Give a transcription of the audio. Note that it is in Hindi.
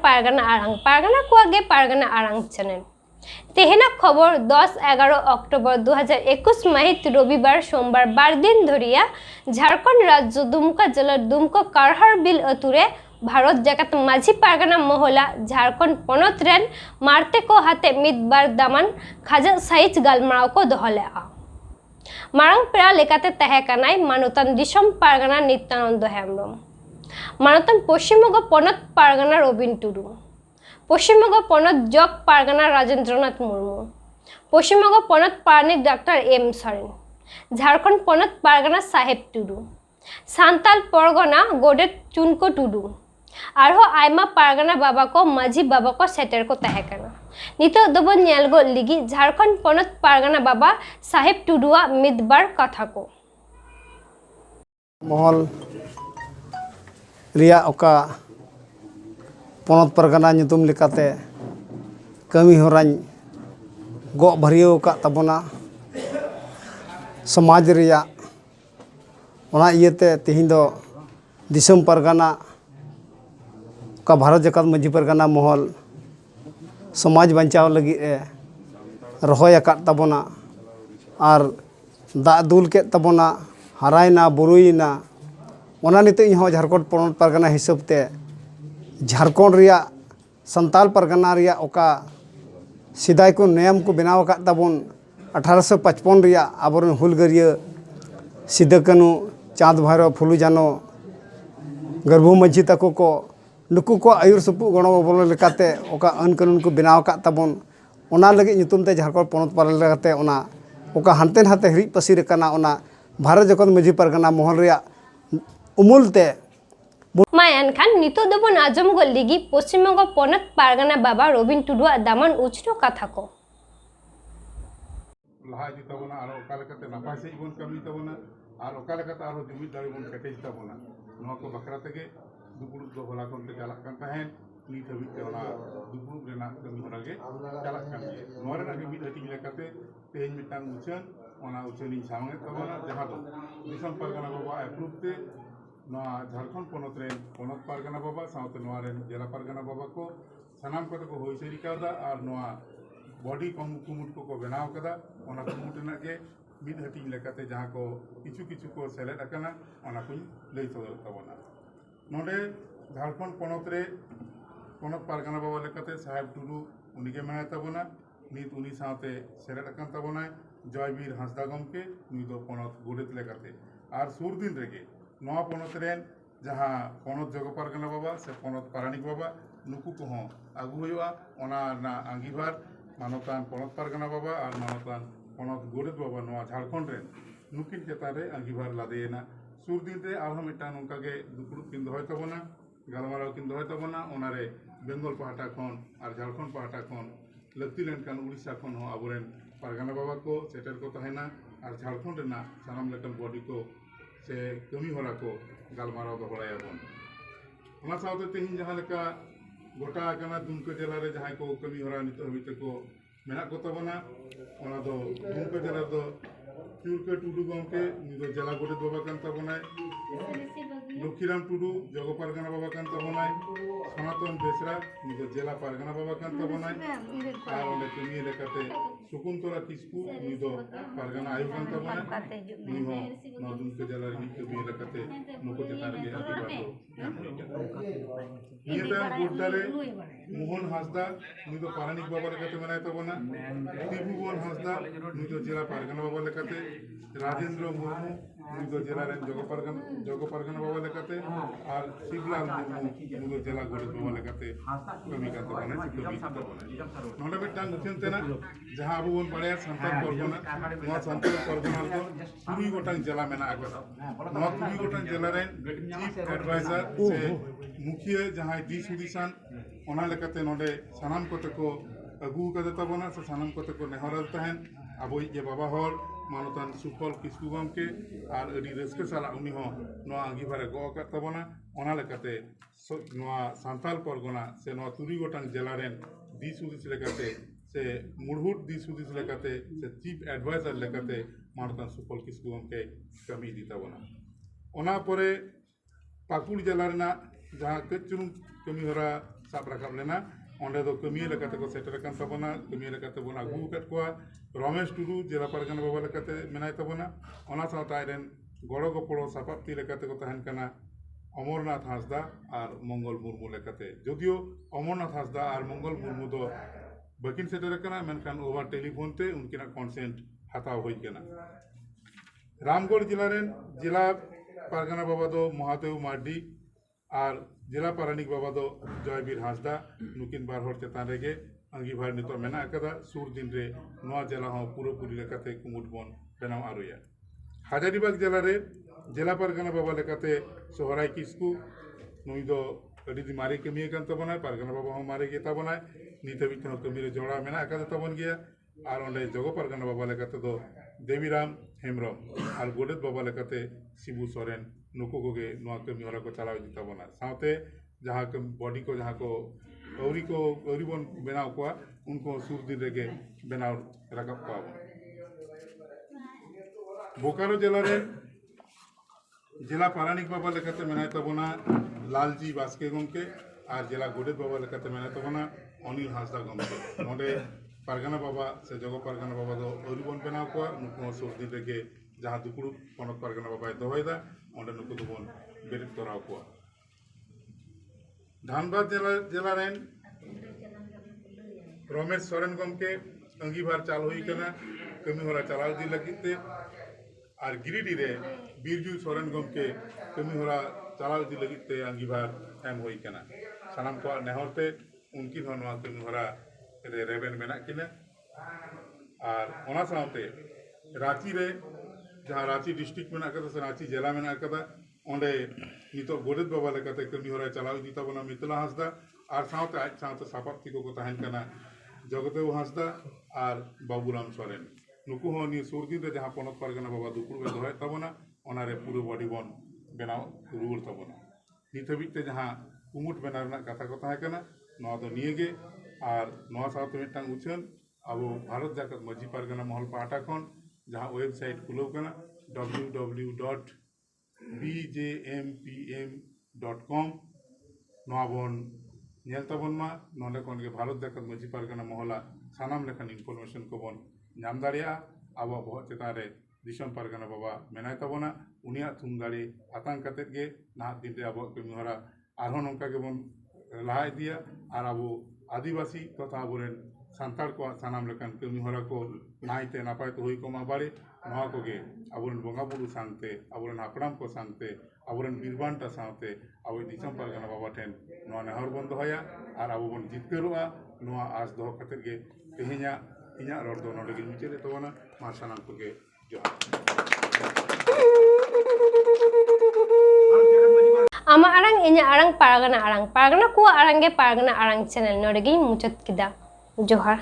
पारगाना आरांग पारगाना कोआगे पारगाना आरांग चैनल तेहना खबर 10-11 अक्टोबर 2021 महित रविवार सोमवार 12 दिन धरिया झारखंड राज्य दुमका जिला दुमका कारहार बिल अतुरे भारत जाकात माझी पारगाना मोहला झारखंड पनत रेन मारते को हाथे मिदबार दामान खाजा साइज गालमाराव को दोहले मारंग पेरा लेकाते तहेकानाय मानोतान दिसम पारगाना नित्यानंद हेम्ब्रम मानोतान पश्चिमबंग पनत पारगाना रबिन टुडू पश्चिमबंग पनत जग पारगाना राजेंद्रनाथ मुर्मू पश्चिमबंग पनत पारानिक डॉक्टर एम सरेन झारखंड पनत पारगाना साहेब टुडू सांताल परगना गोडेट चुनको टुडू आरो आयमा पारगाना बाबा को माझी बाबा को सेटर को तहेकाना नितो दबन नेलगो लिगी झारखंड पनत पारगाना बाबा साहेब टुडुआ मिदबार कथा को महल रिया ओका पनत पारगाना nyutum लेकाते कमी होराñ गो भरियो का तबना समाज रिया ओना इयते तिहिं दो दिसम पारगाना का भारत जाकात माझी पारगाना महल समाज बचाव लगी रहोय आकाद तबना और दा दुल के तबना हरायना बुरुयना ओना निते इहो झारखंड पनत पारगाना हिसाबते झारखंड रिया संताल पारगाना रिया ओका सिदाय को नियम को बनाव आकाद तबन 1855 रिया आबरन हुलगरिया सिदो कानू चाँद भैरव फुलू जानो गर्भू माझी तको को नुकु को आयुर सुपु गण बबल लेकाते ओका अन कानून को बनाव का तबन ओना लगे ᱧᱩᱛᱩᱢ ते झारखंड पनत पारगाना लेकाते ओना ओका हानते हाते हिरी पसिर काना ओना भारत जाकात माझी पारगाना महल रिया उमुलते मायान खान नितो दबन आजम गो लिगी पश्चिमबंग पनत पारगाना बाबा रबिन टुडुआ दामान उचनो कथा को लाहा इदि ताबोना आरो ओका लेकाते नापाय सही बन कमी ताबोना आर ओका लेकाते आरो जुमिद दाड़ी बन केटेज ताबोना नोआ को बकरा तेगे दुपुरुब दो होला कोनते चालक कान ताहेन नीत हबित ते ओना दुपुरुब रेना कमी होरागे चालक कान गे नोआ रेना के मिद हटिंग लेकाते तेहेन मिटांग उचन ओना उचनी सामने ताबोना जहां दो दिसम पारगाना बाबा एप्रूव ते नोआ झारखंड पनत रेन पनत पारगाना बाबा साउते नोआ रेन जिला पारगाना बाबा को सानाम कोते को होई सेरी कादा आर नोआ बॉडी कुमुट को बनाव कदा ओना कुमुट रेना के मिद हटिंग लेकाते जहां को किछु किछु को सेलेक्ट अकना ओना को लई सदर ताबोना नोडे झारखंड पनत रे पनत पारगाना बाबा लेकाते साहेब टुडू उनिगे मेना ताबोना नित उनी साथे सेलेक्ट अकन ताबोना जयवीर हांसदा गमके नुई दो पनत गोडेत लेकाते आर सुर दिन रेगे नवा पनत रेन जहां पनत जग पारगाना बाबा से पनत पारानिक बाबा नुकु को हों आगु होयुआ ओना ना आंगीभार मानवतान पनत पारगाना बाबा और मानवतान पनत गोडेत बाबा नवा झारखंड रेन नुकिन चेतान रे आंगीभार लादेना सुर दिन रे आरहम मिटान उनकागे दुपुरुब किन दोहय ताबोना गालमाराव किन दोहय ताबोना ओनारे बेंगल पाहटा खन और झारखंड पाहटा खन लक्ति लेनकान उड़ीसा खन हो आबोरेन पारगाना बाबा को सेटर को तहेना और झारखंड रेना सानाम लेकन बॉडी को से कमी होरा को गालमाराव दोहरायाबोन ओना साउते तेहिन जहां लेका गोटा काना दुमका जिला रे जहां को कमी होरा नित हबित को मेना को ताबोना ओना दो दुमका जिला दो चुरके टुडू गमके निदो जिला गोडेत बाबा कान ताबोनाय लक्ष्मीराम टुडू जग पारगाना बाबा कान ताबोनाय सनातन बेसरा निदो जिला पारगाना बाबा कान ताबोनाय आर ओले कमी लेकाते शकुंतला किस्कू निदो पारगाना आयु कान ताबोनाय निहो नदुन के जिला रि कमी लेकाते नुको चेतान गे आदिबार नियता गोड्डारे मोहन हांसदा निदो पारानिक बाबा लेकाते मेनाय ताबोना त्रिभुवन हांसदा निदो जिला पारगाना बाबा लेकाते राजेंद्र मुर्मू निदो जिला रेन जग पारगाना बाबा लेकाते और शिवलाल मुर्मू निदो जिला गोडेत बाबा लेकाते कमी का ताबोना कमी का ताबोना नोडे मिटान मुथिन तेना जहां अबो बन बाड़ाया संताल परगना नोआ संताल परगना दो तुरुई गोटांग जिला मेना आगदा नोआ तुरुई गोटांग जिला रेन चीफ एडवाइजर से मुखिया जहां दिस हुदिसान ओना लेकाते नोडे सानाम कोते को अगू कदे ताबोना से सानाम कोते को नेहरल तहन अब ये बाबा हर मानवतान सुफल किस्कू गमके और अड़ी रस्के साला उनी हो नोआ आंगीभारे गो आकाद ताबोना ओना लेकाते नोआ सांताल परगना से नोआ तुरुई गोटांग जिला रेन दिस हुदिस लेकाते से मुड़हुट दिस हुदिस लेकाते से चीफ एडवाइजर लेकाते मानवतान सुफल किस्कू गमके कमी दी ताबोना ओना परे पाकुड़ जिला रेना जहां कचुरुम कमी होरा साब रकाब लेना ओंडे दो कमिया लेकाते को सेटर कान तबोना कमिया लेकाते बोना आगू कट को रमेश टुडू जिला पारगाना बाबा लेकाते मेनाय तबोना ओना सावता आइरेन गड़ो गपड़ो सापाप्ति लेकाते को तहन कना अमरनाथ हांसदा और मंगल मुर्मू लेकाते जदियो अमरनाथ हांसदा और मंगल मुर्मू दो बकिन सेटर कना मेनखान ओवर टेलीफोन ते उनकिना कॉन्सेंट हताव होई कना रामगढ़ जिला रेन जिला पारगाना बाबा दो महादेव मार्डी और जिला पारानिक बाबा दो जयबीर हांसदा नुकिन बार हर चेतान रेगे अंगीभार नितो मेना अकदा सुर दिन रे नोआ जिला हो पूरोपुरी लेकाते कुमुट बन बेनाव आरुया हाजारीबाग जिला रे जिला पारगाना बाबा लेकाते सोहराय किस्कू नुई दो अडी मारे कमिया कान तबनाय पारगाना बाबा हो मारे गे तबनाय नित हबीज हो कमी रे जोड़ा मेना अकदा तबन गया और ओंडे जगो पारगाना बाबा लेकाते दो देवीराम हेमरम और गोडेत बाबा लेकाते शिबू सोरेन नुकु कोगे नोआ कमी हरा को चलाव दी तबना साथे जहाँ बॉडी को जहाँ को औरी बन बनाव को उनको सुर दिन रेगे बनाव रकब को बोकारो जिला रे जिला पारानिक बाबा लेकाते मेनाय तबना लालजी बास्के गमके और जिला गोडेत बाबा लेकाते मेनाय तबना अनिल हांसदा गमके नोडे पारगाना बाबा से जगो पारगाना बाबा दो औरी बन बनाव को उनको सुर दिन रेगे जहाँ दुकुड़ पनक पारगाना बाबा दोहयदा ओंडे नुकु दोबन बेरेट तोराव को धानबाद जिला रेन रमेश सोरेन गमके अंगीभार चाल हुई कना कमी होरा चलाव दी लगिते और गिरिडीह रे बीरजू सोरेन गमके कमी होरा चलाव दी लगिते अंगीभार एम हुई कना सानाम को नेहरते उनकी धनवा कमी होरा रे रेबेन मेना किना और ओना साथे रांची रे जहाँ रांची डिस्ट्रिक्ट में से रांची जिला में ओंडे नितो गोडेत बाबा लेकाते कमी होरा चलाव दी तबना मितला हांसदा और साथे आज साथे सापाप्ति को तहन कना जगदेव हांसदा और बाबूराम सोरेन नुकु हो नि सुर दिन रे जहाँ पनक पारगाना बाबा दुकुड़ में दोहय तबना ओना रे पूरे बॉडी बन बनाव रुवर तबना नित हबीते जहाँ कुमुट बेना रना कथा को तहन कना नोआ दो नियेगे और नोआ साथे मिटटांग उछन अब भारत जाकत मजी पारगाना महल पाटा खन जहाँ वेबसाइट खुलो कना www.bjmpm.com नोआ बन नेल तबन मा नोंडे कोन के भारत जाकत मजी पारगाना महला सानाम लेखान इनफॉरमेशन को बन नाम दाड़िया अब बहुत चेतान रे दिसम पारगाना बाबा मेनाय तबना उनिया थुम दाड़ी आतांग कतेत गे ना दिन रे अब कमी हरा आरो नंका के बन लहा इदिया और अब आदिवासी तथा अबोरेन सान्ताड़ को सानाम लेकान कमी हरा को नायते नापाय तो हुई को मा बाड़े नोआ को गे अबोरेन बोंगा बुरु सांगते अबोरेन हापड़ाम को सांगते अबोरेन बीरबांटा सावते अब दिसम पारगाना बाबा ठेन नोआ नेहर बन दोहया और अब बन जितकरोआ नोआ आस दोह कतेत गे तेहेña इña रोड दो नोडे गे मुचेले तबना मा सानाम को गे जोहार आमा आरang इnya आरang पारगाना को आरंगे पारगाना आरang चैनल नोडे गे मुचत किदा जोहार।